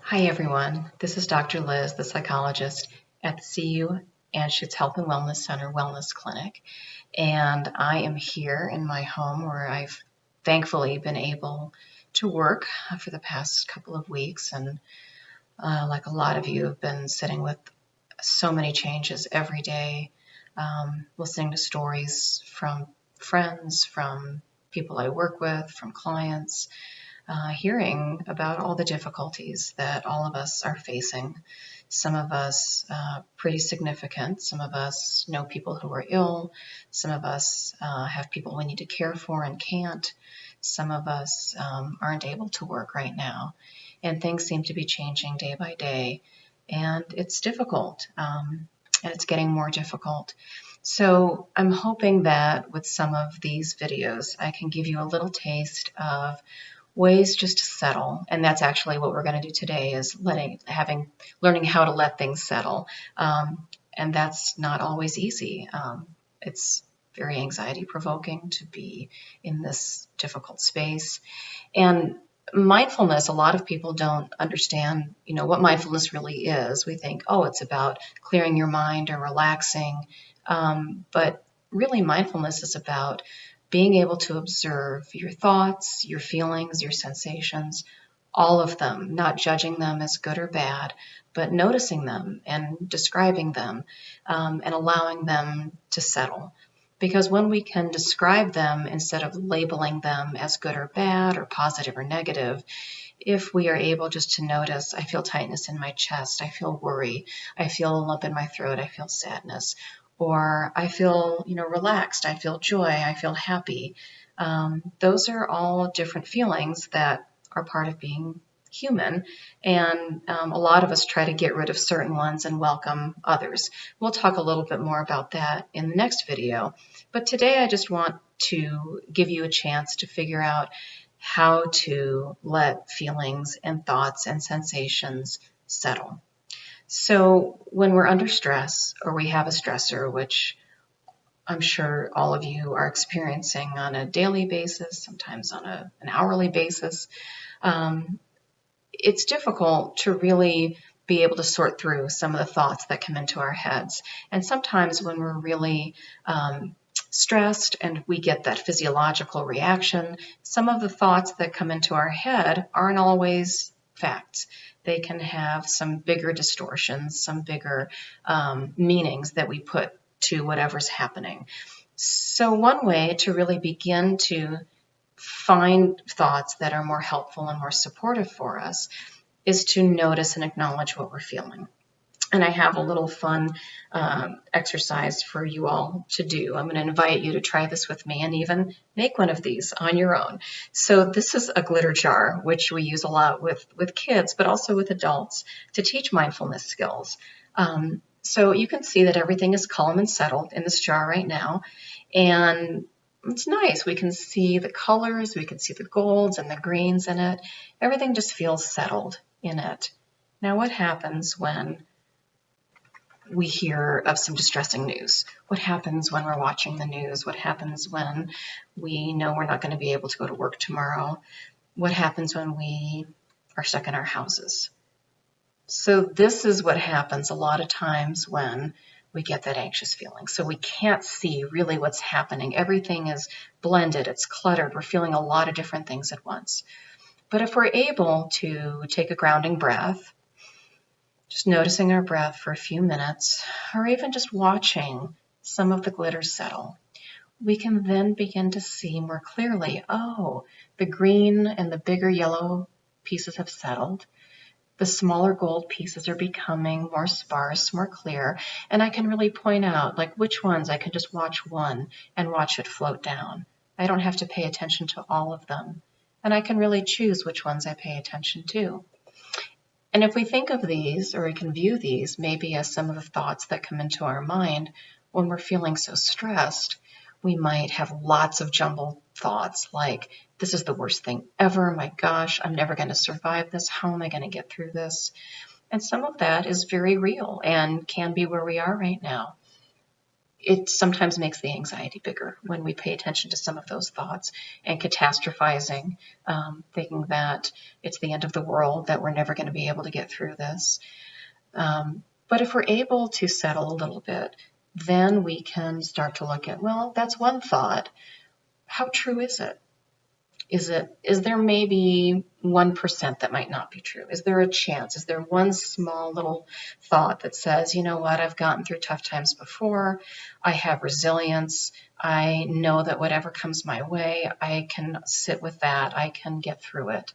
Hi everyone, this is Dr. Liz, the psychologist at the CU Anschutz Health and Wellness Center Wellness Clinic, and I am here in my home where I've thankfully been able to work for the past couple of weeks, and like a lot of you have been sitting with so many changes every day, listening to stories from friends, from people I work with, from clients, hearing about all the difficulties that all of us are facing. Some of us pretty significant. Some of us know people who are ill. Some of us have people we need to care for and can't. Some of us aren't able to work right now. And things seem to be changing day by day. And it's difficult. And it's getting more difficult. So I'm hoping that with some of these videos, I can give you a little taste of ways just to settle. And that's actually what we're going to do today, is learning how to let things settle. And that's not always easy. It's very anxiety provoking to be in this difficult space. And mindfulness, a lot of people don't understand, what mindfulness really is. We think, oh, it's about clearing your mind or relaxing. But really, mindfulness is about being able to observe your thoughts, your feelings, your sensations, all of them, not judging them as good or bad, but noticing them and describing them, and allowing them to settle. Because when we can describe them instead of labeling them as good or bad or positive or negative, if we are able just to notice, I feel tightness in my chest, I feel worry, I feel a lump in my throat, I feel sadness, or I feel, relaxed, I feel joy, I feel happy. Those are all different feelings that are part of being human, and a lot of us try to get rid of certain ones and welcome others. We'll talk a little bit more about that in the next video, but today I just want to give you a chance to figure out how to let feelings and thoughts and sensations settle. So when we're under stress or we have a stressor, which I'm sure all of you are experiencing on a daily basis, sometimes on an hourly basis, it's difficult to really be able to sort through some of the thoughts that come into our heads. And sometimes when we're really stressed and we get that physiological reaction, some of the thoughts that come into our head aren't always facts. They can have some bigger distortions, some bigger meanings that we put to whatever's happening. So one way to really begin to find thoughts that are more helpful and more supportive for us is to notice and acknowledge what we're feeling. And I have a little fun exercise for you all to do. I'm going to invite you to try this with me and even make one of these on your own. So this is a glitter jar, which we use a lot with kids, but also with adults to teach mindfulness skills. So you can see that everything is calm and settled in this jar right now. And it's nice. We can see the colors, we can see the golds and the greens in it. Everything just feels settled in it. Now, what happens when we hear of some distressing news? What happens when we're watching the news? What happens when we know we're not going to be able to go to work tomorrow? What happens when we are stuck in our houses? So this is what happens a lot of times when we get that anxious feeling. So we can't see really what's happening. Everything is blended, it's cluttered. We're feeling a lot of different things at once. But if we're able to take a grounding breath, just noticing our breath for a few minutes, or even just watching some of the glitter settle, we can then begin to see more clearly, oh, the green and the bigger yellow pieces have settled. The smaller gold pieces are becoming more sparse, more clear, and I can really point out like which ones I can just watch one and watch it float down. I don't have to pay attention to all of them, and I can really choose which ones I pay attention to. And if we think of these, or we can view these maybe as some of the thoughts that come into our mind when we're feeling so stressed, we might have lots of jumbled thoughts like, this is the worst thing ever, my gosh, I'm never going to survive this, how am I going to get through this? And some of that is very real and can be where we are right now. it sometimes makes the anxiety bigger when we pay attention to some of those thoughts and catastrophizing, thinking that it's the end of the world, that we're never going to be able to get through this. But if we're able to settle a little bit, then we can start to look at, well, that's one thought. How true is it? Is there maybe 1% that might not be true? Is there a chance? Is there one small little thought that says, you know what, I've gotten through tough times before. I have resilience. I know that whatever comes my way, I can sit with that. I can get through it.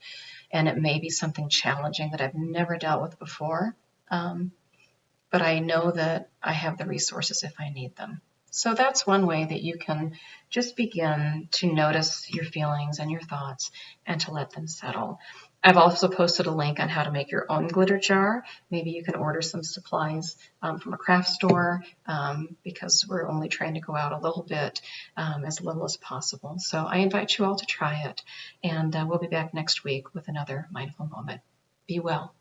And it may be something challenging that I've never dealt with before. But I know that I have the resources if I need them. So that's one way that you can just begin to notice your feelings and your thoughts and to let them settle. I've also posted a link on how to make your own glitter jar. Maybe you can order some supplies from a craft store because we're only trying to go out a little bit, as little as possible. So I invite you all to try it, and we'll be back next week with another mindful moment. Be well.